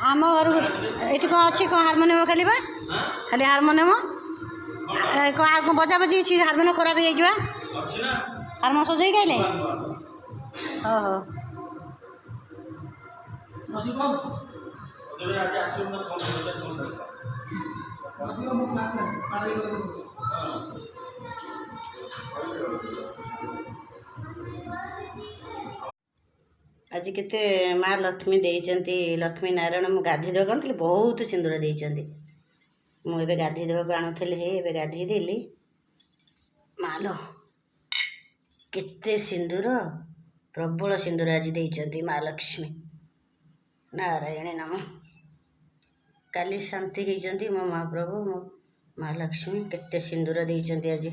आम घर ये कौन अच्छी कौन हारमोनियम खाली बा खाली हारमोनियम कौन बजा बजी हारमोनियम खराब हो हारमोनियम सजाई गाइले ओहो आज केते माँ लक्ष्मी देइचंती लक्ष्मी नारायण मु गाधी देव कहती बहुत सिंदूर देइचंती मुझे गाधी देवाक आणुली हे गाधी देली मालो केते सिंदूर प्रबल सिंदूर आज देइचंती माँ लक्ष्मी नारायण नम काली शांति होइचंती मो महाप्रभु मो माँ लक्ष्मी केते सिंदूर देइचंती आज।